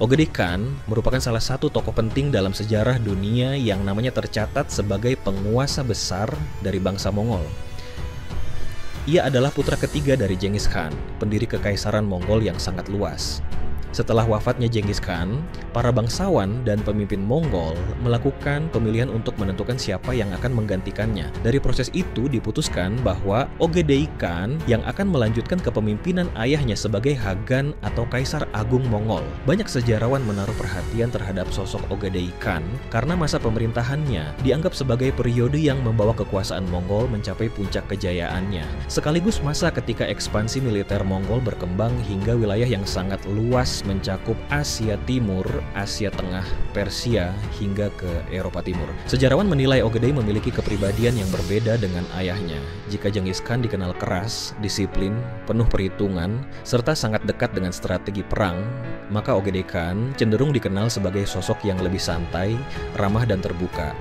Ogedei Khan merupakan salah satu tokoh penting dalam sejarah dunia yang namanya tercatat sebagai penguasa besar dari bangsa Mongol. Ia adalah putra ketiga dari Genghis Khan, pendiri kekaisaran Mongol yang sangat luas. Setelah wafatnya Genghis Khan, para bangsawan dan pemimpin Mongol melakukan pemilihan untuk menentukan siapa yang akan menggantikannya. Dari proses itu diputuskan bahwa Ogedei Khan yang akan melanjutkan kepemimpinan ayahnya sebagai Hagan atau Kaisar Agung Mongol. Banyak sejarawan menaruh perhatian terhadap sosok Ogedei Khan karena masa pemerintahannya dianggap sebagai periode yang membawa kekuasaan Mongol mencapai puncak kejayaannya. Sekaligus masa ketika ekspansi militer Mongol berkembang hingga wilayah yang sangat luas mencakup Asia Timur, Asia Tengah, Persia, hingga ke Eropa Timur. Sejarawan menilai Ogedei memiliki kepribadian yang berbeda dengan ayahnya. Jika Genghis Khan dikenal keras, disiplin, penuh perhitungan, serta sangat dekat dengan strategi perang, maka Ogedei Khan cenderung dikenal sebagai sosok yang lebih santai, ramah dan terbuka.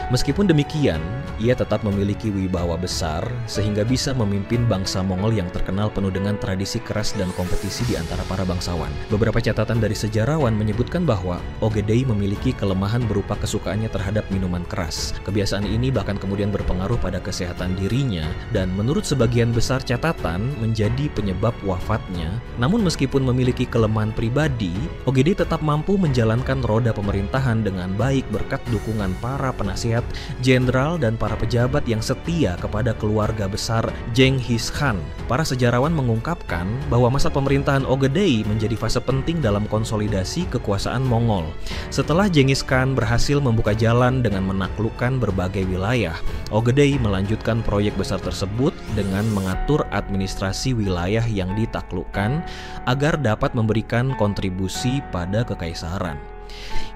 Meskipun demikian, ia tetap memiliki wibawa besar sehingga bisa memimpin bangsa Mongol yang terkenal penuh dengan tradisi keras dan kompetisi di antara para bangsawan. Beberapa catatan dari sejarawan menyebutkan bahwa Ogedei memiliki kelemahan berupa kesukaannya terhadap minuman keras. Kebiasaan ini bahkan kemudian berpengaruh pada kesehatan dirinya dan menurut sebagian besar catatan menjadi penyebab wafatnya. Namun meskipun memiliki kelemahan pribadi, Ogedei tetap mampu menjalankan roda pemerintahan dengan baik berkat dukungan para penasihat, jenderal, dan para pejabat yang setia kepada keluarga besar Genghis Khan. Para sejarawan mengungkapkan bahwa masa pemerintahan Ogedei menjadi fase penting dalam konsolidasi kekuasaan Mongol. Setelah Genghis Khan berhasil membuka jalan dengan menaklukkan berbagai wilayah, Ogedei melanjutkan proyek besar tersebut dengan mengatur administrasi wilayah yang ditaklukkan agar dapat memberikan kontribusi pada kekaisaran.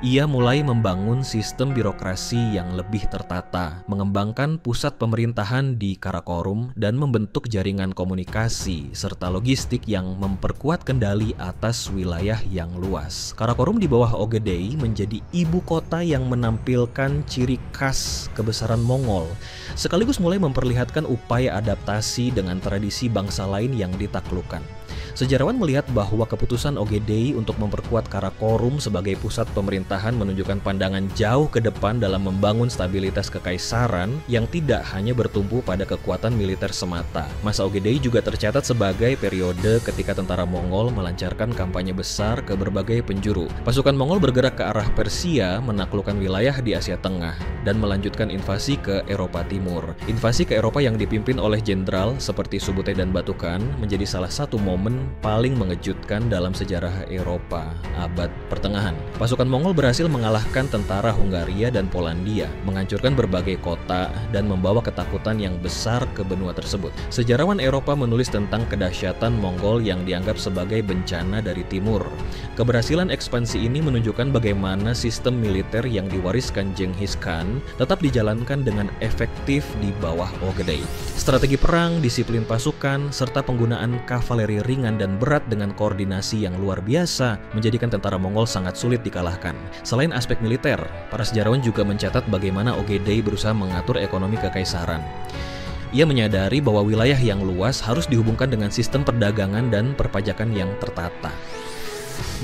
Ia mulai membangun sistem birokrasi yang lebih tertata, mengembangkan pusat pemerintahan di Karakorum, dan membentuk jaringan komunikasi serta logistik yang memperkuat kendali atas wilayah yang luas. Karakorum di bawah Ogedei menjadi ibu kota yang menampilkan ciri khas kebesaran Mongol, sekaligus mulai memperlihatkan upaya adaptasi dengan tradisi bangsa lain yang ditaklukkan. Sejarawan melihat bahwa keputusan Ogedei untuk memperkuat Karakorum sebagai pusat pemerintahan menunjukkan pandangan jauh ke depan dalam membangun stabilitas kekaisaran yang tidak hanya bertumpu pada kekuatan militer semata. Masa Ogedei juga tercatat sebagai periode ketika tentara Mongol melancarkan kampanye besar ke berbagai penjuru. Pasukan Mongol bergerak ke arah Persia, menaklukkan wilayah di Asia Tengah, dan melanjutkan invasi ke Eropa Timur. Invasi ke Eropa yang dipimpin oleh jenderal seperti Subutai dan Batukan menjadi salah satu momen paling mengejutkan dalam sejarah Eropa abad pertengahan. Pasukan Mongol berhasil mengalahkan tentara Hungaria dan Polandia, menghancurkan berbagai kota, dan membawa ketakutan yang besar ke benua tersebut. Sejarawan Eropa menulis tentang kedahsyatan Mongol yang dianggap sebagai bencana dari timur. Keberhasilan ekspansi ini menunjukkan bagaimana sistem militer yang diwariskan Genghis Khan tetap dijalankan dengan efektif di bawah Ogedei. Strategi perang, disiplin pasukan, serta penggunaan kavaleri ringan dan berat dengan koordinasi yang luar biasa menjadikan tentara Mongol sangat sulit dikalahkan. Selain aspek militer, para sejarawan juga mencatat bagaimana Ogedei berusaha mengatur ekonomi kekaisaran. Ia menyadari bahwa wilayah yang luas harus dihubungkan dengan sistem perdagangan dan perpajakan yang tertata.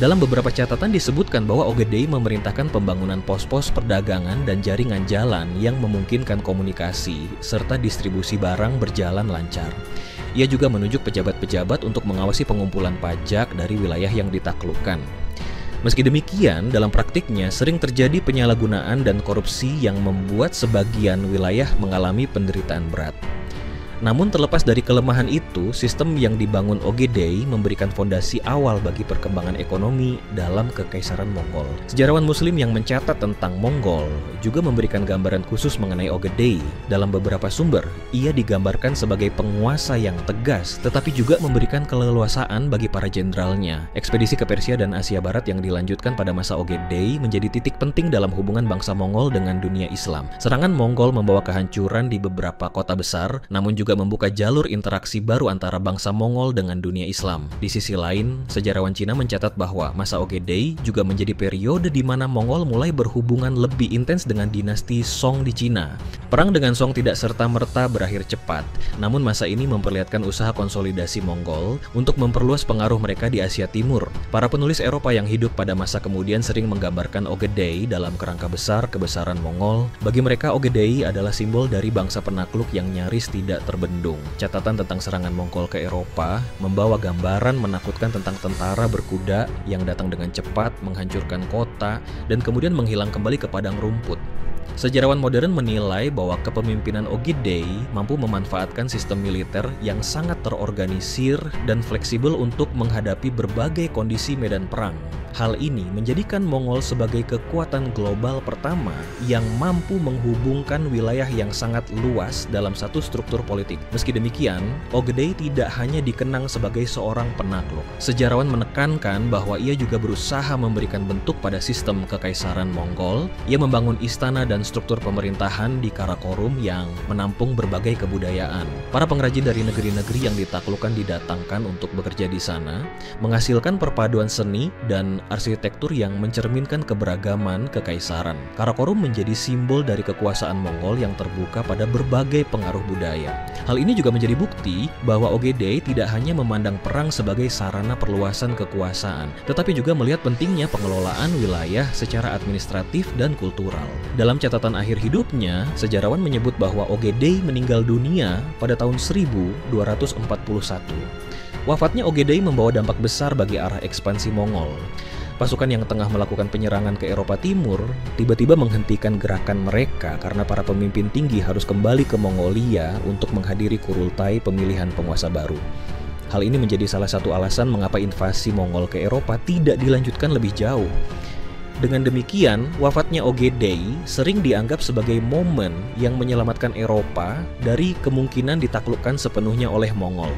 Dalam beberapa catatan disebutkan bahwa Ogedei memerintahkan pembangunan pos-pos perdagangan dan jaringan jalan yang memungkinkan komunikasi serta distribusi barang berjalan lancar. Ia juga menunjuk pejabat-pejabat untuk mengawasi pengumpulan pajak dari wilayah yang ditaklukkan. Meski demikian, dalam praktiknya sering terjadi penyalahgunaan dan korupsi yang membuat sebagian wilayah mengalami penderitaan berat. Namun terlepas dari kelemahan itu, sistem yang dibangun Ogedei memberikan fondasi awal bagi perkembangan ekonomi dalam kekaisaran Mongol. Sejarawan Muslim yang mencatat tentang Mongol juga memberikan gambaran khusus mengenai Ogedei. Dalam beberapa sumber, ia digambarkan sebagai penguasa yang tegas, tetapi juga memberikan keleluasaan bagi para jenderalnya. Ekspedisi ke Persia dan Asia Barat yang dilanjutkan pada masa Ogedei menjadi titik penting dalam hubungan bangsa Mongol dengan dunia Islam. Serangan Mongol membawa kehancuran di beberapa kota besar, namun juga juga membuka jalur interaksi baru antara bangsa Mongol dengan dunia Islam. Di sisi lain, sejarawan Cina mencatat bahwa masa Ogedei juga menjadi periode di mana Mongol mulai berhubungan lebih intens dengan dinasti Song di Cina. Perang dengan Song tidak serta-merta berakhir cepat, namun masa ini memperlihatkan usaha konsolidasi Mongol untuk memperluas pengaruh mereka di Asia Timur. Para penulis Eropa yang hidup pada masa kemudian sering menggambarkan Ogedei dalam kerangka besar kebesaran Mongol. Bagi mereka, Ogedei adalah simbol dari bangsa penakluk yang nyaris tidak terbendung. Catatan tentang serangan Mongol ke Eropa membawa gambaran menakutkan tentang tentara berkuda yang datang dengan cepat, menghancurkan kota, dan kemudian menghilang kembali ke padang rumput. Sejarawan modern menilai bahwa kepemimpinan Ogedei mampu memanfaatkan sistem militer yang sangat terorganisir dan fleksibel untuk menghadapi berbagai kondisi medan perang. Hal ini menjadikan Mongol sebagai kekuatan global pertama yang mampu menghubungkan wilayah yang sangat luas dalam satu struktur politik. Meski demikian, Ogedei tidak hanya dikenang sebagai seorang penakluk. Sejarawan menekankan bahwa ia juga berusaha memberikan bentuk pada sistem kekaisaran Mongol. Ia membangun istana dan struktur pemerintahan di Karakorum yang menampung berbagai kebudayaan. Para pengrajin dari negeri-negeri yang ditaklukkan didatangkan untuk bekerja di sana, menghasilkan perpaduan seni dan arsitektur yang mencerminkan keberagaman kekaisaran. Karakorum menjadi simbol dari kekuasaan Mongol yang terbuka pada berbagai pengaruh budaya. Hal ini juga menjadi bukti bahwa Ogedei tidak hanya memandang perang sebagai sarana perluasan kekuasaan, tetapi juga melihat pentingnya pengelolaan wilayah secara administratif dan kultural. Dalam catatan akhir hidupnya, sejarawan menyebut bahwa Ogedei meninggal dunia pada tahun 1241. Wafatnya Ogedei membawa dampak besar bagi arah ekspansi Mongol. Pasukan yang tengah melakukan penyerangan ke Eropa Timur tiba-tiba menghentikan gerakan mereka karena para pemimpin tinggi harus kembali ke Mongolia untuk menghadiri kurultai pemilihan penguasa baru. Hal ini menjadi salah satu alasan mengapa invasi Mongol ke Eropa tidak dilanjutkan lebih jauh. Dengan demikian, wafatnya Ogedei sering dianggap sebagai momen yang menyelamatkan Eropa dari kemungkinan ditaklukkan sepenuhnya oleh Mongol.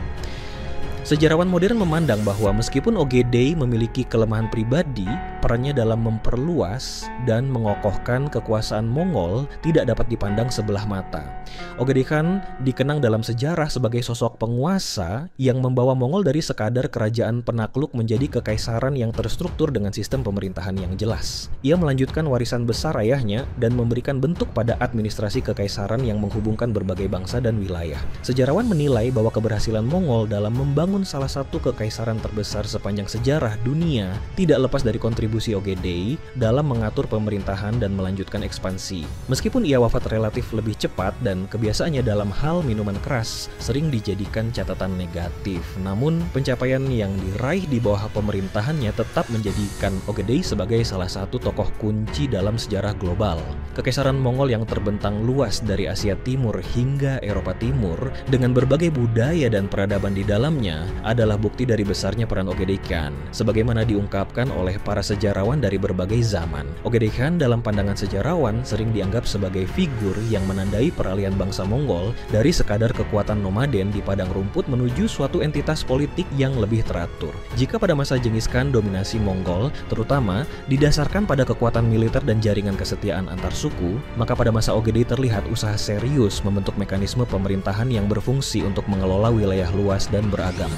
Sejarawan modern memandang bahwa meskipun Ogedei memiliki kelemahan pribadi, perannya dalam memperluas dan mengokohkan kekuasaan Mongol tidak dapat dipandang sebelah mata. Ogedei Khan dikenang dalam sejarah sebagai sosok penguasa yang membawa Mongol dari sekadar kerajaan penakluk menjadi kekaisaran yang terstruktur dengan sistem pemerintahan yang jelas. Ia melanjutkan warisan besar ayahnya dan memberikan bentuk pada administrasi kekaisaran yang menghubungkan berbagai bangsa dan wilayah. Sejarawan menilai bahwa keberhasilan Mongol dalam membangun salah satu kekaisaran terbesar sepanjang sejarah dunia tidak lepas dari kontribusi Ogedei dalam mengatur pemerintahan dan melanjutkan ekspansi. Meskipun ia wafat relatif lebih cepat dan kebiasaannya dalam hal minuman keras sering dijadikan catatan negatif, namun pencapaian yang diraih di bawah pemerintahannya tetap menjadikan Ogedei sebagai salah satu tokoh kunci dalam sejarah global. Kekaisaran Mongol yang terbentang luas dari Asia Timur hingga Eropa Timur dengan berbagai budaya dan peradaban di dalamnya adalah bukti dari besarnya peran Ogedei Khan, sebagaimana diungkapkan oleh para sejarawan dari berbagai zaman. Ogedei Khan dalam pandangan sejarawan sering dianggap sebagai figur yang menandai peralihan bangsa Mongol dari sekadar kekuatan nomaden di padang rumput menuju suatu entitas politik yang lebih teratur. Jika pada masa Genghis Khan dominasi Mongol terutama didasarkan pada kekuatan militer dan jaringan kesetiaan antar suku, maka pada masa Ogedei terlihat usaha serius membentuk mekanisme pemerintahan yang berfungsi untuk mengelola wilayah luas dan beragam.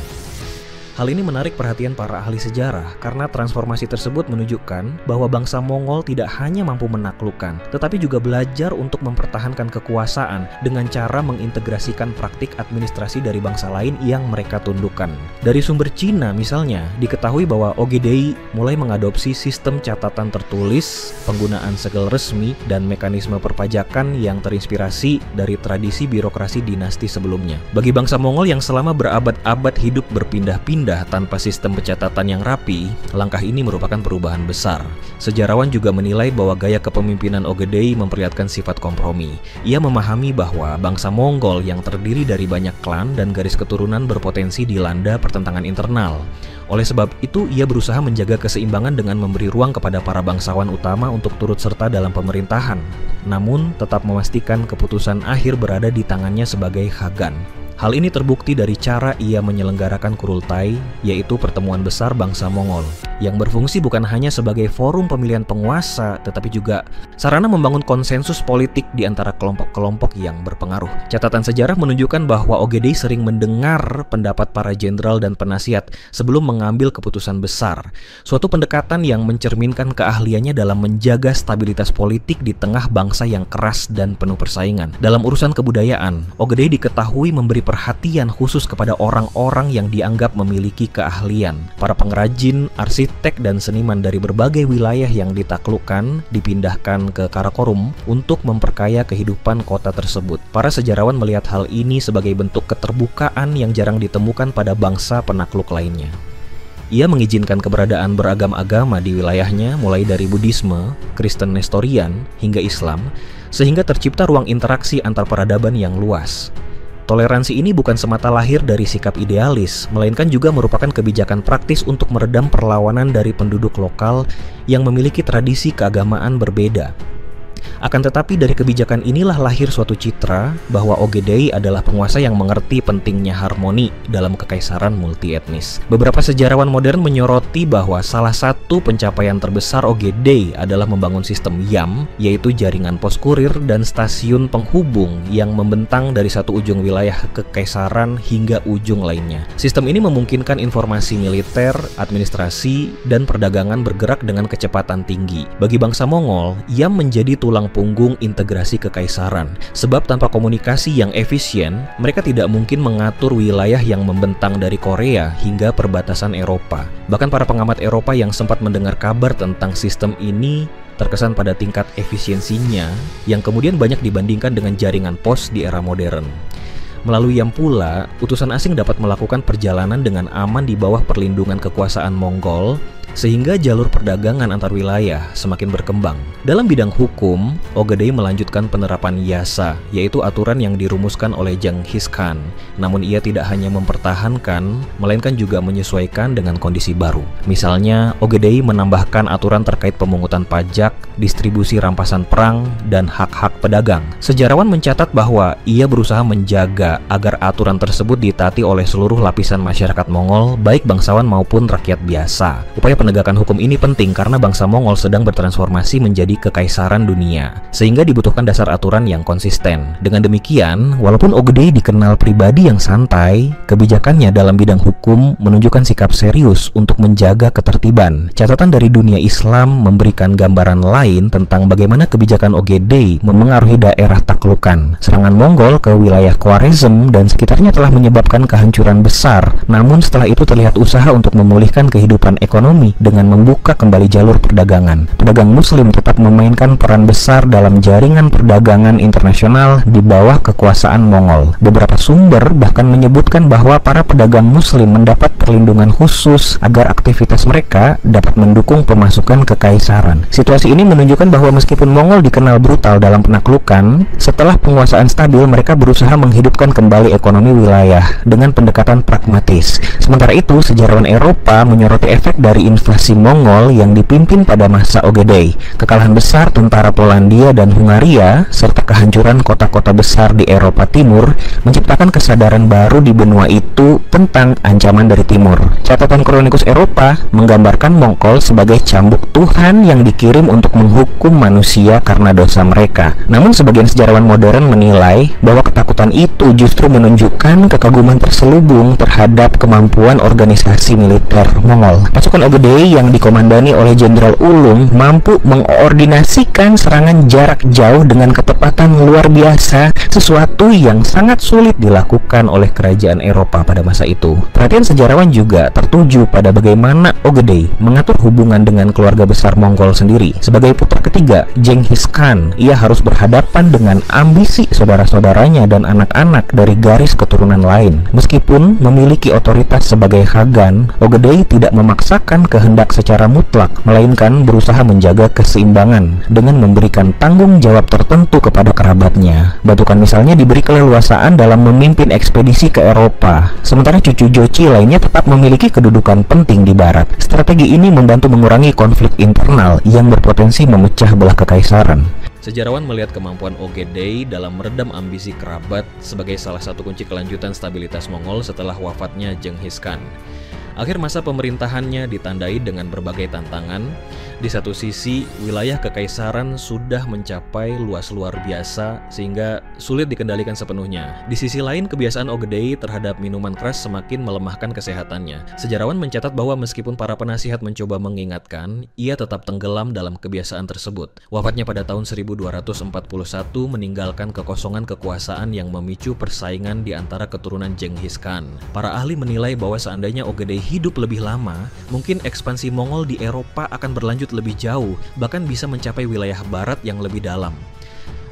Hal ini menarik perhatian para ahli sejarah karena transformasi tersebut menunjukkan bahwa bangsa Mongol tidak hanya mampu menaklukkan, tetapi juga belajar untuk mempertahankan kekuasaan dengan cara mengintegrasikan praktik administrasi dari bangsa lain yang mereka tundukkan. Dari sumber Cina misalnya, diketahui bahwa Ogedei mulai mengadopsi sistem catatan tertulis, penggunaan segel resmi, dan mekanisme perpajakan yang terinspirasi dari tradisi birokrasi dinasti sebelumnya. Bagi bangsa Mongol yang selama berabad-abad hidup berpindah-pindah tanpa sistem pencatatan yang rapi, langkah ini merupakan perubahan besar. Sejarawan juga menilai bahwa gaya kepemimpinan Ogedei memperlihatkan sifat kompromi. Ia memahami bahwa bangsa Mongol yang terdiri dari banyak klan dan garis keturunan berpotensi dilanda pertentangan internal. Oleh sebab itu, ia berusaha menjaga keseimbangan dengan memberi ruang kepada para bangsawan utama untuk turut serta dalam pemerintahan, namun tetap memastikan keputusan akhir berada di tangannya sebagai Khagan. Hal ini terbukti dari cara ia menyelenggarakan kurultai, yaitu pertemuan besar bangsa Mongol, yang berfungsi bukan hanya sebagai forum pemilihan penguasa, tetapi juga sarana membangun konsensus politik di antara kelompok-kelompok yang berpengaruh. Catatan sejarah menunjukkan bahwa Ogedei sering mendengar pendapat para jenderal dan penasihat sebelum mengambil keputusan besar, suatu pendekatan yang mencerminkan keahliannya dalam menjaga stabilitas politik di tengah bangsa yang keras dan penuh persaingan. Dalam urusan kebudayaan, Ogedei diketahui memberi perhatian khusus kepada orang-orang yang dianggap memiliki keahlian. Para pengrajin, arsitek, dan seniman dari berbagai wilayah yang ditaklukkan dipindahkan ke Karakorum untuk memperkaya kehidupan kota tersebut. Para sejarawan melihat hal ini sebagai bentuk keterbukaan yang jarang ditemukan pada bangsa penakluk lainnya. Ia mengizinkan keberadaan beragam agama di wilayahnya, mulai dari Buddhisme, Kristen Nestorian, hingga Islam, sehingga tercipta ruang interaksi antar peradaban yang luas. Toleransi ini bukan semata lahir dari sikap idealis, melainkan juga merupakan kebijakan praktis untuk meredam perlawanan dari penduduk lokal yang memiliki tradisi keagamaan berbeda. Akan tetapi dari kebijakan inilah lahir suatu citra bahwa Ogedei adalah penguasa yang mengerti pentingnya harmoni dalam kekaisaran multietnis. Beberapa sejarawan modern menyoroti bahwa salah satu pencapaian terbesar Ogedei adalah membangun sistem YAM, yaitu jaringan pos kurir dan stasiun penghubung yang membentang dari satu ujung wilayah kekaisaran hingga ujung lainnya. Sistem ini memungkinkan informasi militer, administrasi, dan perdagangan bergerak dengan kecepatan tinggi. Bagi bangsa Mongol, YAM menjadi tulang punggung integrasi kekaisaran. Sebab tanpa komunikasi yang efisien, mereka tidak mungkin mengatur wilayah yang membentang dari Korea hingga perbatasan Eropa. Bahkan para pengamat Eropa yang sempat mendengar kabar tentang sistem ini terkesan pada tingkat efisiensinya yang kemudian banyak dibandingkan dengan jaringan pos di era modern. Melalui YAM pula, utusan asing dapat melakukan perjalanan dengan aman di bawah perlindungan kekuasaan Mongol, sehingga jalur perdagangan antar wilayah semakin berkembang. Dalam bidang hukum, Ogedei melanjutkan penerapan Yasa, yaitu aturan yang dirumuskan oleh Genghis Khan. Namun ia tidak hanya mempertahankan, melainkan juga menyesuaikan dengan kondisi baru. Misalnya, Ogedei menambahkan aturan terkait pemungutan pajak, distribusi rampasan perang, dan hak-hak pedagang. Sejarawan mencatat bahwa ia berusaha menjaga agar aturan tersebut ditaati oleh seluruh lapisan masyarakat Mongol, baik bangsawan maupun rakyat biasa. Upaya penegakan hukum ini penting karena bangsa Mongol sedang bertransformasi menjadi kekaisaran dunia, sehingga dibutuhkan dasar aturan yang konsisten. Dengan demikian, walaupun Ogedei dikenal pribadi yang santai, kebijakannya dalam bidang hukum menunjukkan sikap serius untuk menjaga ketertiban. Catatan dari dunia Islam memberikan gambaran lain tentang bagaimana kebijakan Ogedei memengaruhi daerah taklukan. Serangan Mongol ke wilayah Khwarezm dan sekitarnya telah menyebabkan kehancuran besar, namun setelah itu terlihat usaha untuk memulihkan kehidupan ekonomi dengan membuka kembali jalur perdagangan. Pedagang muslim tetap memainkan peran besar dalam jaringan perdagangan internasional di bawah kekuasaan Mongol. Beberapa sumber bahkan menyebutkan bahwa para pedagang muslim mendapat perlindungan khusus agar aktivitas mereka dapat mendukung pemasukan kekaisaran. Situasi ini menunjukkan bahwa meskipun Mongol dikenal brutal dalam penaklukan, setelah penguasaan stabil mereka berusaha menghidupkan kembali ekonomi wilayah dengan pendekatan pragmatis. Sementara itu, sejarawan Eropa menyoroti efek dari invasi Mongol yang dipimpin pada masa Ogedei. Kekalahan besar tentara Polandia dan Hungaria serta kehancuran kota-kota besar di Eropa Timur menciptakan kesadaran baru di benua itu tentang ancaman dari timur. Catatan kronikus Eropa menggambarkan Mongol sebagai cambuk Tuhan yang dikirim untuk menghukum manusia karena dosa mereka. Namun sebagian sejarawan modern menilai bahwa ketakutan itu justru menunjukkan kekaguman terselubung terhadap kemampuan organisasi militer Mongol. Pasukan Ogedei yang dikomandani oleh Jenderal Ulum mampu mengordinasikan serangan jarak jauh dengan ketepatan luar biasa, sesuatu yang sangat sulit dilakukan oleh kerajaan Eropa pada masa itu. Perhatian sejarawan juga tertuju pada bagaimana Ogedei mengatur hubungan dengan keluarga besar Mongol sendiri. Sebagai putra ketiga Genghis Khan, ia harus berhadapan dengan ambisi saudara-saudaranya dan anak-anak dari garis keturunan lain. Meskipun memiliki otoritas sebagai Khagan, Ogedei tidak memaksakan kehendak secara mutlak, melainkan berusaha menjaga keseimbangan dengan memberikan tanggung jawab tertentu kepada kerabatnya. Batukan misalnya diberi keleluasaan dalam memimpin ekspedisi ke Eropa, sementara cucu Jochi lainnya tetap memiliki kedudukan penting di barat. Strategi ini membantu mengurangi konflik internal yang berpotensi memecah belah kekaisaran. Sejarawan melihat kemampuan Ogedei dalam meredam ambisi kerabat sebagai salah satu kunci kelanjutan stabilitas Mongol setelah wafatnya Genghis Khan. Akhir masa pemerintahannya ditandai dengan berbagai tantangan. Di satu sisi, wilayah kekaisaran sudah mencapai luas luar biasa sehingga sulit dikendalikan sepenuhnya. Di sisi lain, kebiasaan Ogedei terhadap minuman keras semakin melemahkan kesehatannya. Sejarawan mencatat bahwa meskipun para penasihat mencoba mengingatkan, ia tetap tenggelam dalam kebiasaan tersebut. Wafatnya pada tahun 1241 meninggalkan kekosongan kekuasaan yang memicu persaingan di antara keturunan Genghis Khan. Para ahli menilai bahwa seandainya Ogedei hidup lebih lama, mungkin ekspansi Mongol di Eropa akan berlanjut lebih jauh, bahkan bisa mencapai wilayah barat yang lebih dalam.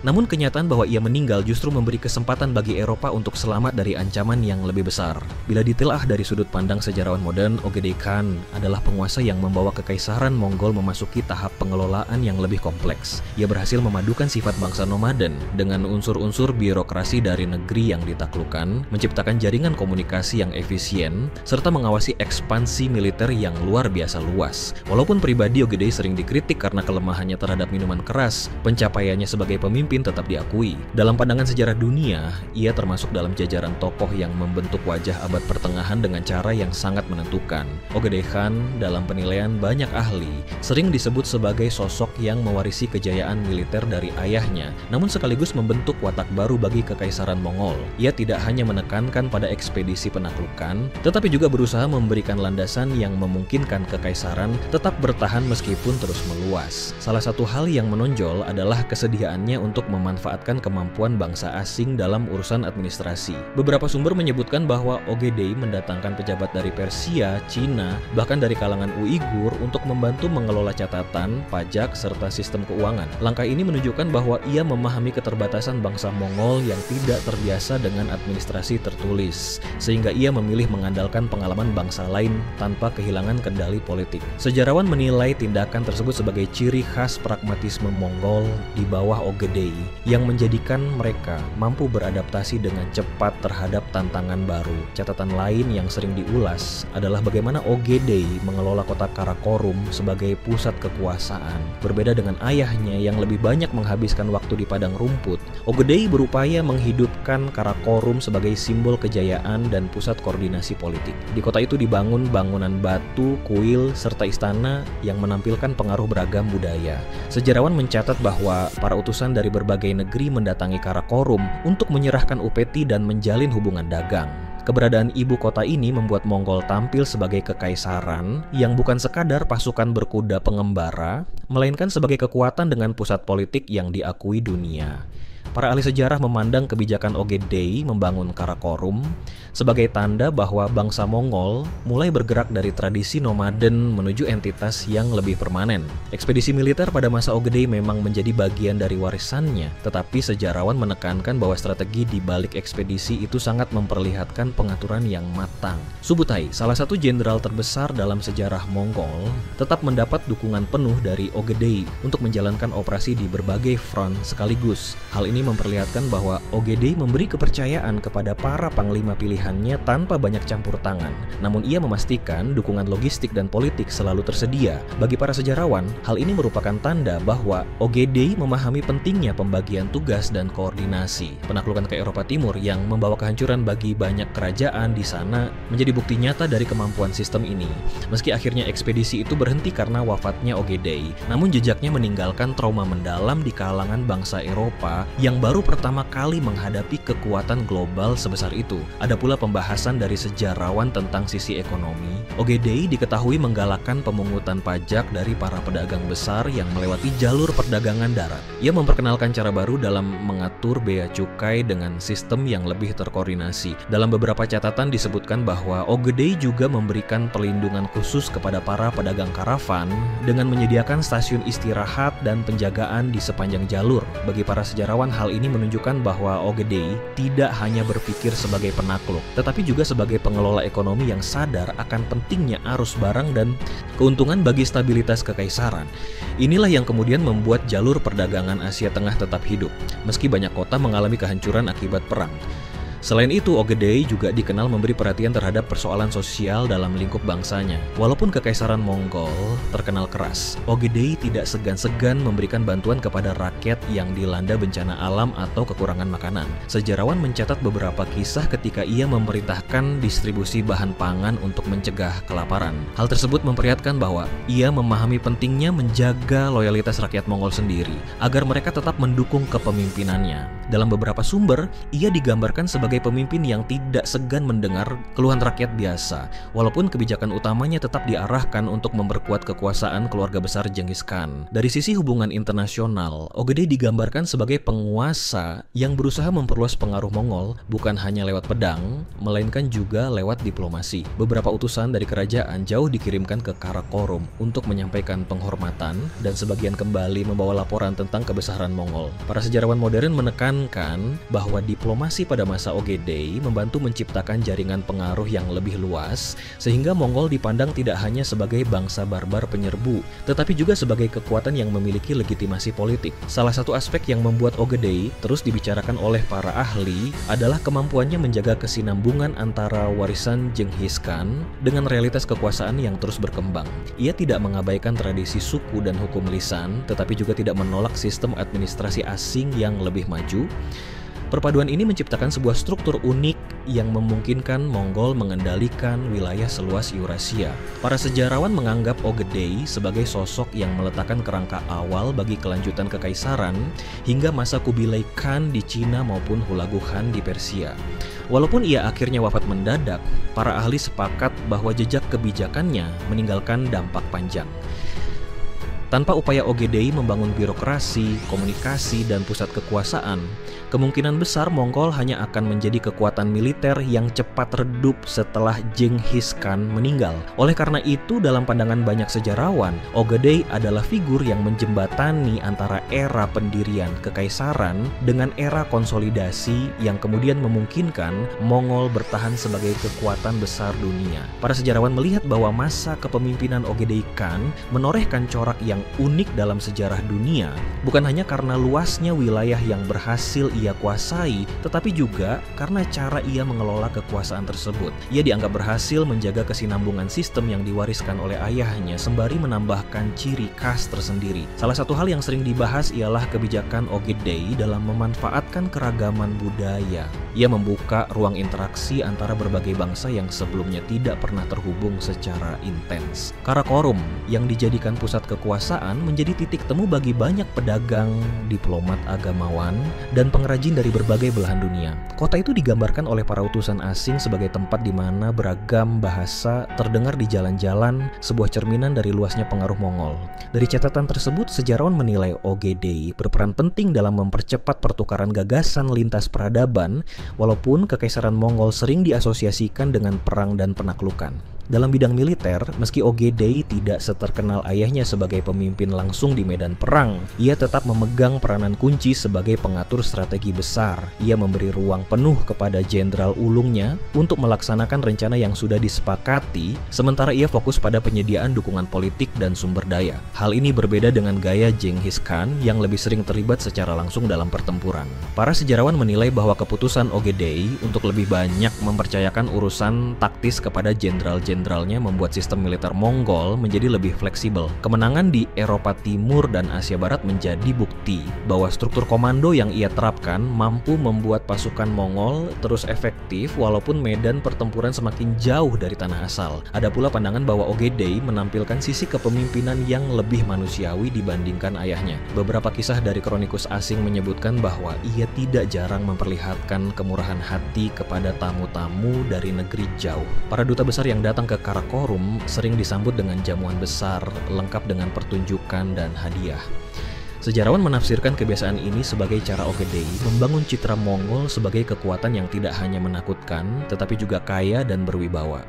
Namun kenyataan bahwa ia meninggal justru memberi kesempatan bagi Eropa untuk selamat dari ancaman yang lebih besar. Bila ditelaah dari sudut pandang sejarawan modern, Ogedei Khan adalah penguasa yang membawa kekaisaran Mongol memasuki tahap pengelolaan yang lebih kompleks. Ia berhasil memadukan sifat bangsa nomaden dengan unsur-unsur birokrasi dari negeri yang ditaklukkan, menciptakan jaringan komunikasi yang efisien, serta mengawasi ekspansi militer yang luar biasa luas. Walaupun pribadi Ogedei sering dikritik karena kelemahannya terhadap minuman keras, pencapaiannya sebagai pemimpin tetap diakui. Dalam pandangan sejarah dunia, ia termasuk dalam jajaran tokoh yang membentuk wajah abad pertengahan dengan cara yang sangat menentukan. Ogedei Khan dalam penilaian banyak ahli sering disebut sebagai sosok yang mewarisi kejayaan militer dari ayahnya, namun sekaligus membentuk watak baru bagi kekaisaran Mongol. Ia tidak hanya menekankan pada ekspedisi penaklukan, tetapi juga berusaha memberikan landasan yang memungkinkan kekaisaran tetap bertahan meskipun terus meluas. Salah satu hal yang menonjol adalah kesediaannya untuk memanfaatkan kemampuan bangsa asing dalam urusan administrasi. Beberapa sumber menyebutkan bahwa Ogedei mendatangkan pejabat dari Persia, Cina, bahkan dari kalangan Uighur untuk membantu mengelola catatan, pajak, serta sistem keuangan. Langkah ini menunjukkan bahwa ia memahami keterbatasan bangsa Mongol yang tidak terbiasa dengan administrasi tertulis, sehingga ia memilih mengandalkan pengalaman bangsa lain tanpa kehilangan kendali politik. Sejarawan menilai tindakan tersebut sebagai ciri khas pragmatisme Mongol di bawah Ogedei yang menjadikan mereka mampu beradaptasi dengan cepat terhadap tantangan baru. Catatan lain yang sering diulas adalah bagaimana Ogedei mengelola kota Karakorum sebagai pusat kekuasaan. Berbeda dengan ayahnya yang lebih banyak menghabiskan waktu di padang rumput, Ogedei berupaya menghidupkan Karakorum sebagai simbol kejayaan dan pusat koordinasi politik. Di kota itu dibangun bangunan batu, kuil, serta istana yang menampilkan pengaruh beragam budaya. Sejarawan mencatat bahwa para utusan dari berbagai negeri mendatangi Karakorum untuk menyerahkan upeti dan menjalin hubungan dagang. Keberadaan ibu kota ini membuat Mongol tampil sebagai kekaisaran yang bukan sekadar pasukan berkuda pengembara, melainkan sebagai kekuatan dengan pusat politik yang diakui dunia. Para ahli sejarah memandang kebijakan Ogedei membangun Karakorum sebagai tanda bahwa bangsa Mongol mulai bergerak dari tradisi nomaden menuju entitas yang lebih permanen. Ekspedisi militer pada masa Ogedei memang menjadi bagian dari warisannya, tetapi sejarawan menekankan bahwa strategi di balik ekspedisi itu sangat memperlihatkan pengaturan yang matang. Subutai, salah satu jenderal terbesar dalam sejarah Mongol, tetap mendapat dukungan penuh dari Ogedei untuk menjalankan operasi di berbagai front sekaligus. Hal ini memperlihatkan bahwa Ogedei memberi kepercayaan kepada para panglima pilihannya tanpa banyak campur tangan. Namun ia memastikan dukungan logistik dan politik selalu tersedia. Bagi para sejarawan, hal ini merupakan tanda bahwa Ogedei memahami pentingnya pembagian tugas dan koordinasi. Penaklukan ke Eropa Timur yang membawa kehancuran bagi banyak kerajaan di sana menjadi bukti nyata dari kemampuan sistem ini. Meski akhirnya ekspedisi itu berhenti karena wafatnya Ogedei, namun jejaknya meninggalkan trauma mendalam di kalangan bangsa Eropa yang baru pertama kali menghadapi kekuatan global sebesar itu. Ada pula pembahasan dari sejarawan tentang sisi ekonomi. Ogedei diketahui menggalakkan pemungutan pajak dari para pedagang besar yang melewati jalur perdagangan darat. Ia memperkenalkan cara baru dalam mengatur bea cukai dengan sistem yang lebih terkoordinasi. Dalam beberapa catatan disebutkan bahwa Ogedei juga memberikan perlindungan khusus kepada para pedagang karavan dengan menyediakan stasiun istirahat dan penjagaan di sepanjang jalur. Bagi para sejarawan, hal ini menunjukkan bahwa Ogedei tidak hanya berpikir sebagai penakluk, tetapi juga sebagai pengelola ekonomi yang sadar akan pentingnya arus barang dan keuntungan bagi stabilitas kekaisaran. Inilah yang kemudian membuat jalur perdagangan Asia Tengah tetap hidup, meski banyak kota mengalami kehancuran akibat perang. Selain itu, Ogedei juga dikenal memberi perhatian terhadap persoalan sosial dalam lingkup bangsanya. Walaupun Kekaisaran Mongol terkenal keras, Ogedei tidak segan-segan memberikan bantuan kepada rakyat yang dilanda bencana alam atau kekurangan makanan. Sejarawan mencatat beberapa kisah ketika ia memerintahkan distribusi bahan pangan untuk mencegah kelaparan. Hal tersebut memperlihatkan bahwa ia memahami pentingnya menjaga loyalitas rakyat Mongol sendiri agar mereka tetap mendukung kepemimpinannya. Dalam beberapa sumber, ia digambarkan sebagai pemimpin yang tidak segan mendengar keluhan rakyat biasa, walaupun kebijakan utamanya tetap diarahkan untuk memperkuat kekuasaan keluarga besar Genghis Khan. Dari sisi hubungan internasional, Ogedei digambarkan sebagai penguasa yang berusaha memperluas pengaruh Mongol bukan hanya lewat pedang, melainkan juga lewat diplomasi. Beberapa utusan dari kerajaan jauh dikirimkan ke Karakorum untuk menyampaikan penghormatan dan sebagian kembali membawa laporan tentang kebesaran Mongol. Para sejarawan modern menekankan bahwa diplomasi pada masa Ogedei membantu menciptakan jaringan pengaruh yang lebih luas, sehingga Mongol dipandang tidak hanya sebagai bangsa barbar penyerbu, tetapi juga sebagai kekuatan yang memiliki legitimasi politik. Salah satu aspek yang membuat Ogedei terus dibicarakan oleh para ahli adalah kemampuannya menjaga kesinambungan antara warisan Genghis Khan dengan realitas kekuasaan yang terus berkembang. Ia tidak mengabaikan tradisi suku dan hukum lisan, tetapi juga tidak menolak sistem administrasi asing yang lebih maju. Perpaduan ini menciptakan sebuah struktur unik yang memungkinkan Mongol mengendalikan wilayah seluas Eurasia. Para sejarawan menganggap Ogedei sebagai sosok yang meletakkan kerangka awal bagi kelanjutan kekaisaran hingga masa Kubilai Khan di Cina maupun Hulagu Khan di Persia. Walaupun ia akhirnya wafat mendadak, para ahli sepakat bahwa jejak kebijakannya meninggalkan dampak panjang. Tanpa upaya Ogedei membangun birokrasi, komunikasi, dan pusat kekuasaan, kemungkinan besar Mongol hanya akan menjadi kekuatan militer yang cepat redup setelah Genghis Khan meninggal. Oleh karena itu, dalam pandangan banyak sejarawan, Ogedei adalah figur yang menjembatani antara era pendirian kekaisaran dengan era konsolidasi yang kemudian memungkinkan Mongol bertahan sebagai kekuatan besar dunia. Para sejarawan melihat bahwa masa kepemimpinan Ogedei Khan menorehkan corak yang unik dalam sejarah dunia, bukan hanya karena luasnya wilayah yang berhasil ia kuasai, tetapi juga karena cara ia mengelola kekuasaan tersebut. Ia dianggap berhasil menjaga kesinambungan sistem yang diwariskan oleh ayahnya sembari menambahkan ciri khas tersendiri. Salah satu hal yang sering dibahas ialah kebijakan Ogedei dalam memanfaatkan keragaman budaya. Ia membuka ruang interaksi antara berbagai bangsa yang sebelumnya tidak pernah terhubung secara intens. Karakorum yang dijadikan pusat kekuasaan menjadi titik temu bagi banyak pedagang, diplomat agamawan, dan pengrajin dari berbagai belahan dunia. Kota itu digambarkan oleh para utusan asing sebagai tempat di mana beragam bahasa terdengar di jalan-jalan, sebuah cerminan dari luasnya pengaruh Mongol. Dari catatan tersebut, sejarawan menilai Ogedei berperan penting dalam mempercepat pertukaran gagasan lintas peradaban, walaupun kekaisaran Mongol sering diasosiasikan dengan perang dan penaklukan. Dalam bidang militer, meski Ogedei tidak seterkenal ayahnya sebagai pemimpin langsung di medan perang, ia tetap memegang peranan kunci sebagai pengatur strategi besar. Ia memberi ruang penuh kepada jenderal ulungnya untuk melaksanakan rencana yang sudah disepakati, sementara ia fokus pada penyediaan dukungan politik dan sumber daya. Hal ini berbeda dengan gaya Genghis Khan yang lebih sering terlibat secara langsung dalam pertempuran. Para sejarawan menilai bahwa keputusan Ogedei untuk lebih banyak mempercayakan urusan taktis kepada jenderalnya membuat sistem militer Mongol menjadi lebih fleksibel. Kemenangan di Eropa Timur dan Asia Barat menjadi bukti bahwa struktur komando yang ia terapkan mampu membuat pasukan Mongol terus efektif walaupun medan pertempuran semakin jauh dari tanah asal. Ada pula pandangan bahwa Ogedei menampilkan sisi kepemimpinan yang lebih manusiawi dibandingkan ayahnya. Beberapa kisah dari kronikus asing menyebutkan bahwa ia tidak jarang memperlihatkan kemurahan hati kepada tamu-tamu dari negeri jauh. Para duta besar yang datang ke Karakorum sering disambut dengan jamuan besar, lengkap dengan pertunjukan dan hadiah. Sejarawan menafsirkan kebiasaan ini sebagai cara Ogedei membangun citra Mongol sebagai kekuatan yang tidak hanya menakutkan, tetapi juga kaya dan berwibawa.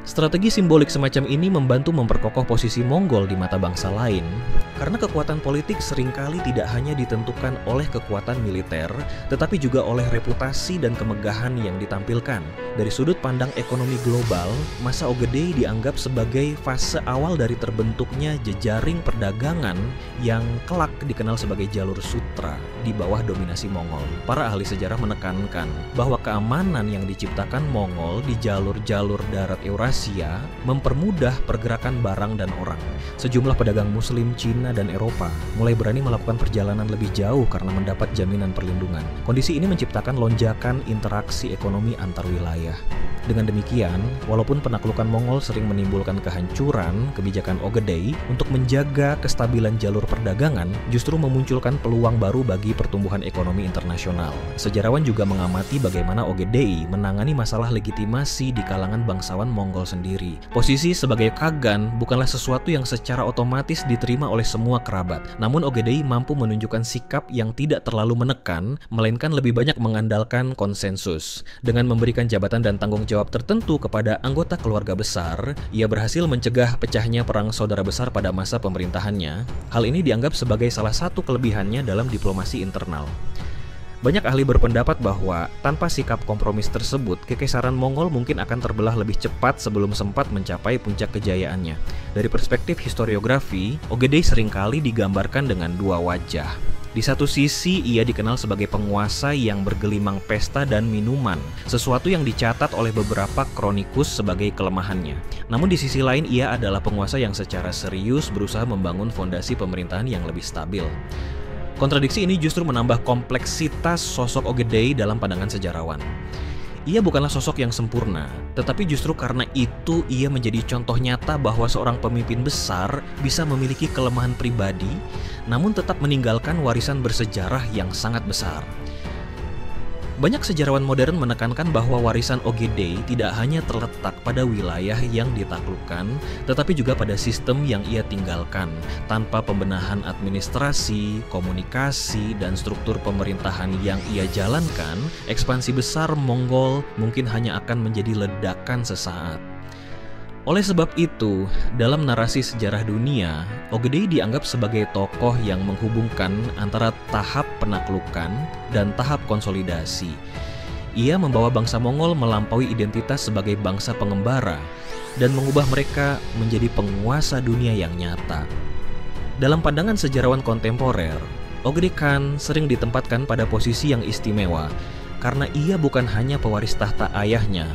Strategi simbolik semacam ini membantu memperkokoh posisi Monggol di mata bangsa lain, karena kekuatan politik seringkali tidak hanya ditentukan oleh kekuatan militer, tetapi juga oleh reputasi dan kemegahan yang ditampilkan. Dari sudut pandang ekonomi global, masa Ogedei dianggap sebagai fase awal dari terbentuknya jejaring perdagangan yang kelak dikenal sebagai jalur sutra di bawah dominasi Mongol. Para ahli sejarah menekankan bahwa keamanan yang diciptakan Mongol di jalur-jalur darat Eurasia mempermudah pergerakan barang dan orang. Sejumlah pedagang Muslim, Cina, dan Eropa mulai berani melakukan perjalanan lebih jauh karena mendapat jaminan perlindungan. Kondisi ini menciptakan lonjakan interaksi ekonomi antar wilayah. Dengan demikian, walaupun penaklukan Mongol sering menimbulkan kehancuran, kebijakan Ogedei untuk menjaga kestabilan jalur perdagangan justru memunculkan peluang baru bagi pertumbuhan ekonomi internasional. Sejarawan juga mengamati bagaimana Ogedei menangani masalah legitimasi di kalangan bangsawan Mongol sendiri. Posisi sebagai Khagan bukanlah sesuatu yang secara otomatis diterima oleh semua kerabat. Namun Ogedei mampu menunjukkan sikap yang tidak terlalu menekan, melainkan lebih banyak mengandalkan konsensus. Dengan memberikan jabatan dan tanggung jawab tertentu kepada anggota keluarga besar, ia berhasil mencegah pecahnya perang saudara besar pada masa pemerintahannya. Hal ini dianggap sebagai salah satu kelebihannya dalam diplomasi internal. Banyak ahli berpendapat bahwa tanpa sikap kompromis tersebut, kekaisaran Mongol mungkin akan terbelah lebih cepat sebelum sempat mencapai puncak kejayaannya. Dari perspektif historiografi, Ogedei seringkali digambarkan dengan dua wajah. Di satu sisi, ia dikenal sebagai penguasa yang bergelimang pesta dan minuman, sesuatu yang dicatat oleh beberapa kronikus sebagai kelemahannya. Namun di sisi lain, ia adalah penguasa yang secara serius berusaha membangun fondasi pemerintahan yang lebih stabil. Kontradiksi ini justru menambah kompleksitas sosok Ogedei dalam pandangan sejarawan. Ia bukanlah sosok yang sempurna, tetapi justru karena itu ia menjadi contoh nyata bahwa seorang pemimpin besar bisa memiliki kelemahan pribadi, namun tetap meninggalkan warisan bersejarah yang sangat besar. Banyak sejarawan modern menekankan bahwa warisan Ogedei tidak hanya terletak pada wilayah yang ditaklukkan, tetapi juga pada sistem yang ia tinggalkan. Tanpa pembenahan administrasi, komunikasi, dan struktur pemerintahan yang ia jalankan, ekspansi besar Mongol mungkin hanya akan menjadi ledakan sesaat. Oleh sebab itu, dalam narasi sejarah dunia, Ogedei dianggap sebagai tokoh yang menghubungkan antara tahap penaklukan dan tahap konsolidasi. Ia membawa bangsa Mongol melampaui identitas sebagai bangsa pengembara dan mengubah mereka menjadi penguasa dunia yang nyata. Dalam pandangan sejarawan kontemporer, Ogedei Khan sering ditempatkan pada posisi yang istimewa karena ia bukan hanya pewaris tahta ayahnya,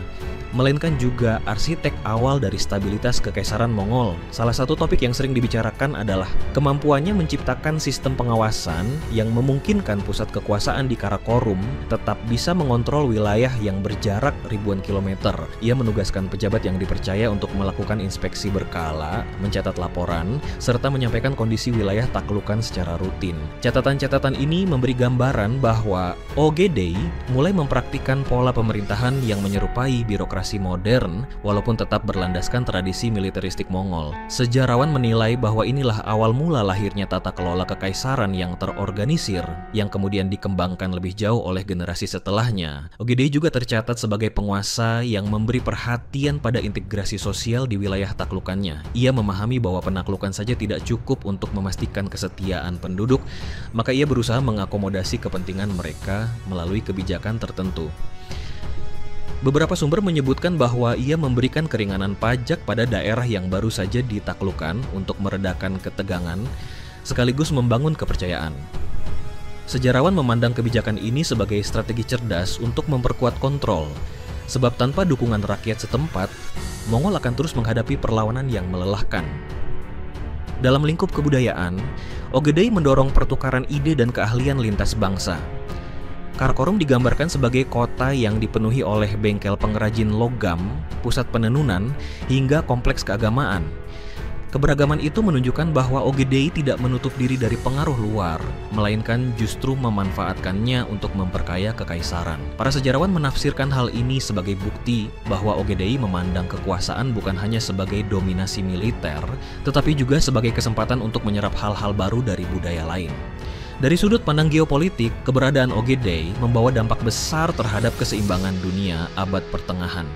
melainkan juga arsitek awal dari stabilitas kekaisaran Mongol. Salah satu topik yang sering dibicarakan adalah kemampuannya menciptakan sistem pengawasan yang memungkinkan pusat kekuasaan di Karakorum tetap bisa mengontrol wilayah yang berjarak ribuan kilometer. Ia menugaskan pejabat yang dipercaya untuk melakukan inspeksi berkala, mencatat laporan, serta menyampaikan kondisi wilayah taklukan secara rutin. Catatan-catatan ini memberi gambaran bahwa Ogedei mulai mempraktikkan pola pemerintahan yang menyerupai birokrasi modern walaupun tetap berlandaskan tradisi militeristik Mongol. Sejarawan menilai bahwa inilah awal mula lahirnya tata kelola kekaisaran yang terorganisir yang kemudian dikembangkan lebih jauh oleh generasi setelahnya. Ogedei juga tercatat sebagai penguasa yang memberi perhatian pada integrasi sosial di wilayah taklukannya. Ia memahami bahwa penaklukan saja tidak cukup untuk memastikan kesetiaan penduduk, maka ia berusaha mengakomodasi kepentingan mereka melalui kebijakan tertentu. Beberapa sumber menyebutkan bahwa ia memberikan keringanan pajak pada daerah yang baru saja ditaklukkan untuk meredakan ketegangan, sekaligus membangun kepercayaan. Sejarawan memandang kebijakan ini sebagai strategi cerdas untuk memperkuat kontrol, sebab tanpa dukungan rakyat setempat, Mongol akan terus menghadapi perlawanan yang melelahkan. Dalam lingkup kebudayaan, Ogedei mendorong pertukaran ide dan keahlian lintas bangsa. Karakorum digambarkan sebagai kota yang dipenuhi oleh bengkel pengrajin logam, pusat penenunan, hingga kompleks keagamaan. Keberagaman itu menunjukkan bahwa Ogedei tidak menutup diri dari pengaruh luar, melainkan justru memanfaatkannya untuk memperkaya kekaisaran. Para sejarawan menafsirkan hal ini sebagai bukti bahwa Ogedei memandang kekuasaan bukan hanya sebagai dominasi militer, tetapi juga sebagai kesempatan untuk menyerap hal-hal baru dari budaya lain. Dari sudut pandang geopolitik, keberadaan Ogedei membawa dampak besar terhadap keseimbangan dunia abad pertengahan.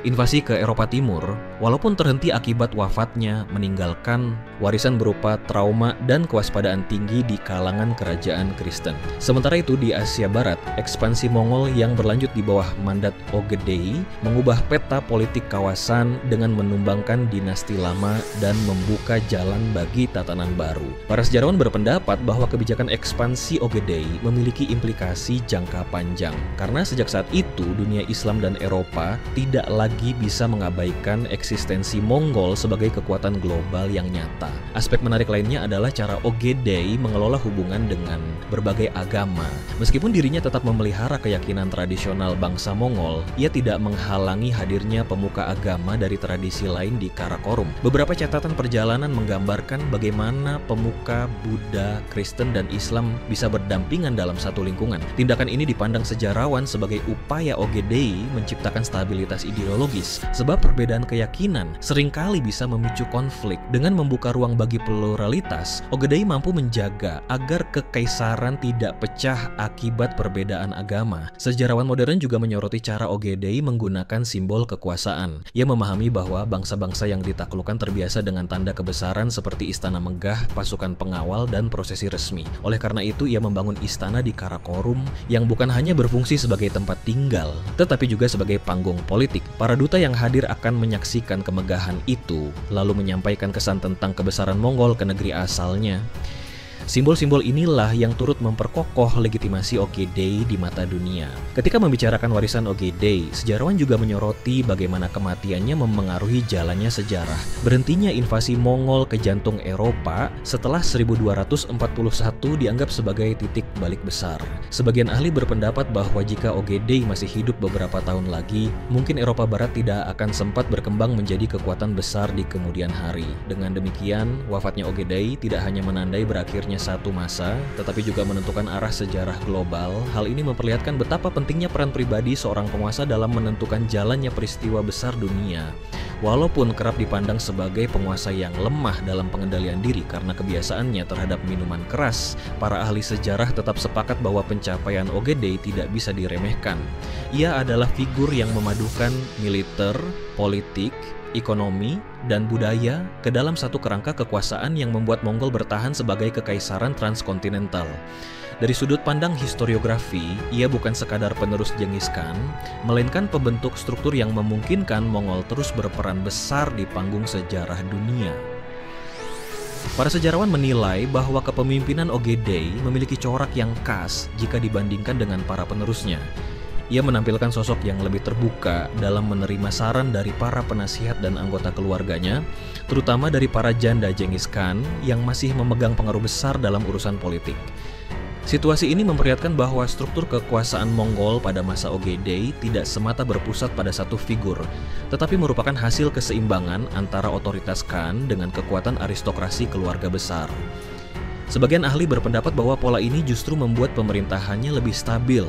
Invasi ke Eropa Timur, walaupun terhenti akibat wafatnya, meninggalkan warisan berupa trauma dan kewaspadaan tinggi di kalangan kerajaan Kristen. Sementara itu di Asia Barat, ekspansi Mongol yang berlanjut di bawah mandat Ogedei mengubah peta politik kawasan dengan menumbangkan dinasti lama dan membuka jalan bagi tatanan baru. Para sejarawan berpendapat bahwa kebijakan ekspansi Ogedei memiliki implikasi jangka panjang, karena sejak saat itu dunia Islam dan Eropa tidak lagi bisa mengabaikan eksistensi Mongol sebagai kekuatan global yang nyata. Aspek menarik lainnya adalah cara Ogedei mengelola hubungan dengan berbagai agama. Meskipun dirinya tetap memelihara keyakinan tradisional bangsa Mongol, ia tidak menghalangi hadirnya pemuka agama dari tradisi lain di Karakorum. Beberapa catatan perjalanan menggambarkan bagaimana pemuka Buddha, Kristen, dan Islam bisa berdampingan dalam satu lingkungan. Tindakan ini dipandang sejarawan sebagai upaya Ogedei menciptakan stabilitas ideologis, sebab perbedaan keyakinan seringkali bisa memicu konflik. Dengan membuka ruang bagi pluralitas, Ogedei mampu menjaga agar kekaisaran tidak pecah akibat perbedaan agama. Sejarawan modern juga menyoroti cara Ogedei menggunakan simbol kekuasaan. Ia memahami bahwa bangsa-bangsa yang ditaklukkan terbiasa dengan tanda kebesaran seperti istana megah, pasukan pengawal, dan prosesi resmi. Oleh karena itu, ia membangun istana di Karakorum yang bukan hanya berfungsi sebagai tempat tinggal, tetapi juga sebagai panggung politik. Para duta yang hadir akan menyaksikan kemegahan itu, lalu menyampaikan kesan tentang kebesaran Mongol ke negeri asalnya. Simbol-simbol inilah yang turut memperkokoh legitimasi Ogedei di mata dunia. Ketika membicarakan warisan Ogedei, sejarawan juga menyoroti bagaimana kematiannya memengaruhi jalannya sejarah. Berhentinya invasi Mongol ke jantung Eropa setelah 1241 dianggap sebagai titik balik besar. Sebagian ahli berpendapat bahwa jika Ogedei masih hidup beberapa tahun lagi, mungkin Eropa Barat tidak akan sempat berkembang menjadi kekuatan besar di kemudian hari. Dengan demikian, wafatnya Ogedei tidak hanya menandai berakhirnya satu masa, tetapi juga menentukan arah sejarah global. Hal ini memperlihatkan betapa pentingnya peran pribadi seorang penguasa dalam menentukan jalannya peristiwa besar dunia. Walaupun kerap dipandang sebagai penguasa yang lemah dalam pengendalian diri karena kebiasaannya terhadap minuman keras, para ahli sejarah tetap sepakat bahwa pencapaian Ogedei tidak bisa diremehkan. Ia adalah figur yang memadukan militer, politik, ekonomi, dan budaya ke dalam satu kerangka kekuasaan yang membuat Mongol bertahan sebagai kekaisaran transkontinental. Dari sudut pandang historiografi, ia bukan sekadar penerus Genghis Khan, melainkan pembentuk struktur yang memungkinkan Mongol terus berperan besar di panggung sejarah dunia. Para sejarawan menilai bahwa kepemimpinan Ogedei memiliki corak yang khas jika dibandingkan dengan para penerusnya. Ia menampilkan sosok yang lebih terbuka dalam menerima saran dari para penasihat dan anggota keluarganya, terutama dari para janda Genghis Khan yang masih memegang pengaruh besar dalam urusan politik. Situasi ini memperlihatkan bahwa struktur kekuasaan Mongol pada masa Ogedei tidak semata berpusat pada satu figur, tetapi merupakan hasil keseimbangan antara otoritas Khan dengan kekuatan aristokrasi keluarga besar. Sebagian ahli berpendapat bahwa pola ini justru membuat pemerintahannya lebih stabil,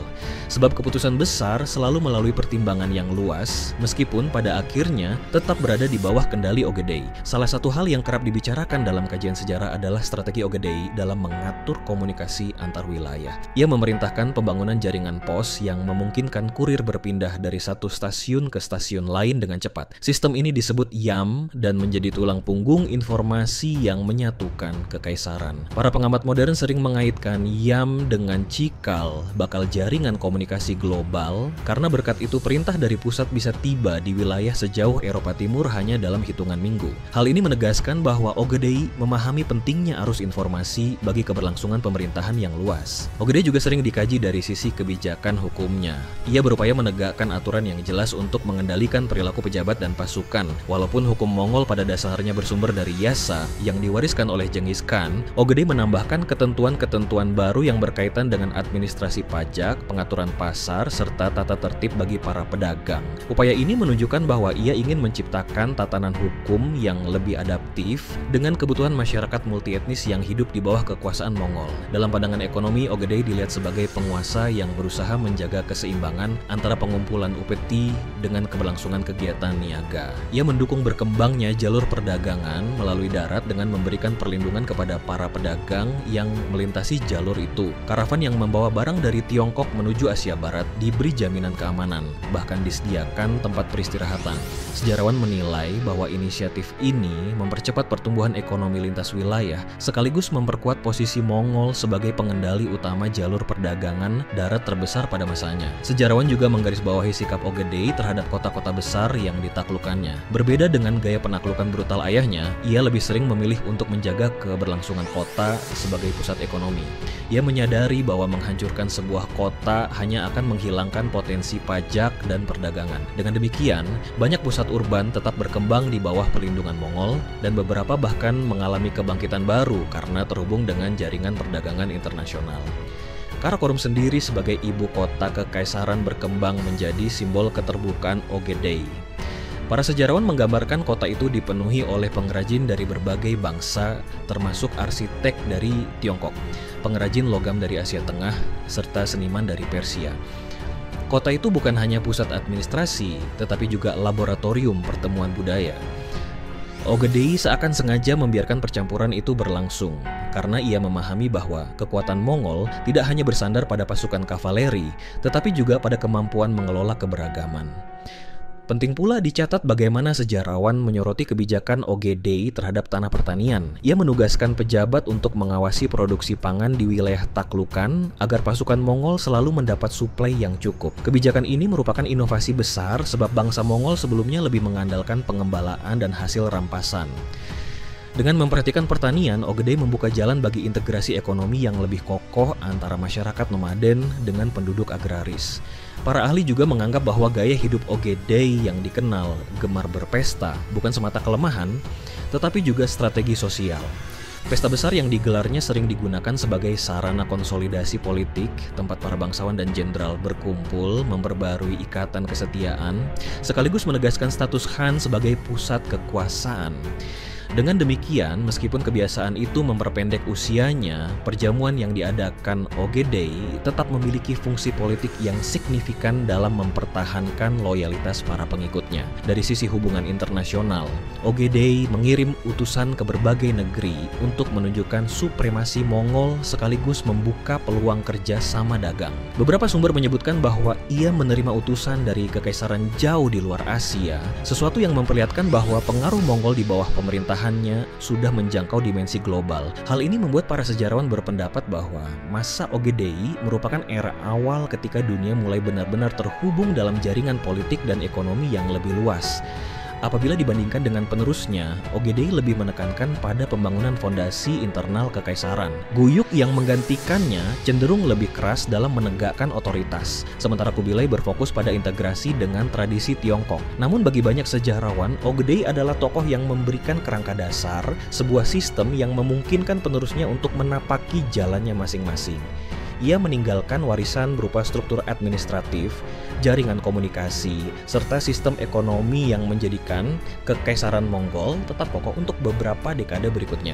sebab keputusan besar selalu melalui pertimbangan yang luas, meskipun pada akhirnya tetap berada di bawah kendali Ogedei. Salah satu hal yang kerap dibicarakan dalam kajian sejarah adalah strategi Ogedei dalam mengatur komunikasi antar wilayah. Ia memerintahkan pembangunan jaringan pos yang memungkinkan kurir berpindah dari satu stasiun ke stasiun lain dengan cepat. Sistem ini disebut YAM dan menjadi tulang punggung informasi yang menyatukan kekaisaran. Para pengamat modern sering mengaitkan YAM dengan cikal bakal jaringan komunikasi global, karena berkat itu perintah dari pusat bisa tiba di wilayah sejauh Eropa Timur hanya dalam hitungan minggu. Hal ini menegaskan bahwa Ogedei memahami pentingnya arus informasi bagi keberlangsungan pemerintahan yang luas. Ogedei juga sering dikaji dari sisi kebijakan hukumnya. Ia berupaya menegakkan aturan yang jelas untuk mengendalikan perilaku pejabat dan pasukan. Walaupun hukum Mongol pada dasarnya bersumber dari Yasa yang diwariskan oleh Genghis Khan, Ogedei menambahkan ketentuan-ketentuan baru yang berkaitan dengan administrasi pajak, pengaturan pasar, serta tata tertib bagi para pedagang. Upaya ini menunjukkan bahwa ia ingin menciptakan tatanan hukum yang lebih adaptif dengan kebutuhan masyarakat multietnis yang hidup di bawah kekuasaan Mongol. Dalam pandangan ekonomi, Ogedei dilihat sebagai penguasa yang berusaha menjaga keseimbangan antara pengumpulan upeti dengan keberlangsungan kegiatan niaga. Ia mendukung berkembangnya jalur perdagangan melalui darat dengan memberikan perlindungan kepada para pedagang dagang yang melintasi jalur itu. Karavan yang membawa barang dari Tiongkok menuju Asia Barat diberi jaminan keamanan, bahkan disediakan tempat peristirahatan. Sejarawan menilai bahwa inisiatif ini mempercepat pertumbuhan ekonomi lintas wilayah, sekaligus memperkuat posisi Mongol sebagai pengendali utama jalur perdagangan darat terbesar pada masanya. Sejarawan juga menggarisbawahi sikap Ogedei terhadap kota-kota besar yang ditaklukkannya. Berbeda dengan gaya penaklukan brutal ayahnya, ia lebih sering memilih untuk menjaga keberlangsungan kota sebagai pusat ekonomi. Ia menyadari bahwa menghancurkan sebuah kota hanya akan menghilangkan potensi pajak dan perdagangan. Dengan demikian, banyak pusat urban tetap berkembang di bawah perlindungan Mongol dan beberapa bahkan mengalami kebangkitan baru karena terhubung dengan jaringan perdagangan internasional. Karakorum sendiri sebagai ibu kota kekaisaran berkembang menjadi simbol keterbukaan Ogedei. Para sejarawan menggambarkan kota itu dipenuhi oleh pengrajin dari berbagai bangsa, termasuk arsitek dari Tiongkok, pengrajin logam dari Asia Tengah, serta seniman dari Persia. Kota itu bukan hanya pusat administrasi, tetapi juga laboratorium pertemuan budaya. Ogedei seakan sengaja membiarkan percampuran itu berlangsung, karena ia memahami bahwa kekuatan Mongol tidak hanya bersandar pada pasukan kavaleri, tetapi juga pada kemampuan mengelola keberagaman. Penting pula dicatat bagaimana sejarawan menyoroti kebijakan Ogedei terhadap tanah pertanian. Ia menugaskan pejabat untuk mengawasi produksi pangan di wilayah taklukan agar pasukan Mongol selalu mendapat suplai yang cukup. Kebijakan ini merupakan inovasi besar sebab bangsa Mongol sebelumnya lebih mengandalkan pengembalaan dan hasil rampasan. Dengan memperhatikan pertanian, Ogedei membuka jalan bagi integrasi ekonomi yang lebih kokoh antara masyarakat nomaden dengan penduduk agraris. Para ahli juga menganggap bahwa gaya hidup Ogedei yang dikenal gemar berpesta bukan semata kelemahan, tetapi juga strategi sosial. Pesta besar yang digelarnya sering digunakan sebagai sarana konsolidasi politik, tempat para bangsawan dan jenderal berkumpul, memperbarui ikatan kesetiaan, sekaligus menegaskan status Khan sebagai pusat kekuasaan. Dengan demikian, meskipun kebiasaan itu memperpendek usianya, perjamuan yang diadakan Ogedei tetap memiliki fungsi politik yang signifikan dalam mempertahankan loyalitas para pengikutnya. Dari sisi hubungan internasional, Ogedei mengirim utusan ke berbagai negeri untuk menunjukkan supremasi Mongol sekaligus membuka peluang kerja sama dagang. Beberapa sumber menyebutkan bahwa ia menerima utusan dari kekaisaran jauh di luar Asia, sesuatu yang memperlihatkan bahwa pengaruh Mongol di bawah pemerintahan sudah menjangkau dimensi global. Hal ini membuat para sejarawan berpendapat bahwa masa Ogedei merupakan era awal ketika dunia mulai benar-benar terhubung dalam jaringan politik dan ekonomi yang lebih luas. Apabila dibandingkan dengan penerusnya, Ogedei lebih menekankan pada pembangunan fondasi internal kekaisaran. Guyuk yang menggantikannya cenderung lebih keras dalam menegakkan otoritas, sementara Kubilai berfokus pada integrasi dengan tradisi Tiongkok. Namun bagi banyak sejarawan, Ogedei adalah tokoh yang memberikan kerangka dasar, sebuah sistem yang memungkinkan penerusnya untuk menapaki jalannya masing-masing. Ia meninggalkan warisan berupa struktur administratif, jaringan komunikasi, serta sistem ekonomi yang menjadikan kekaisaran Mongol tetap kokoh untuk beberapa dekade berikutnya.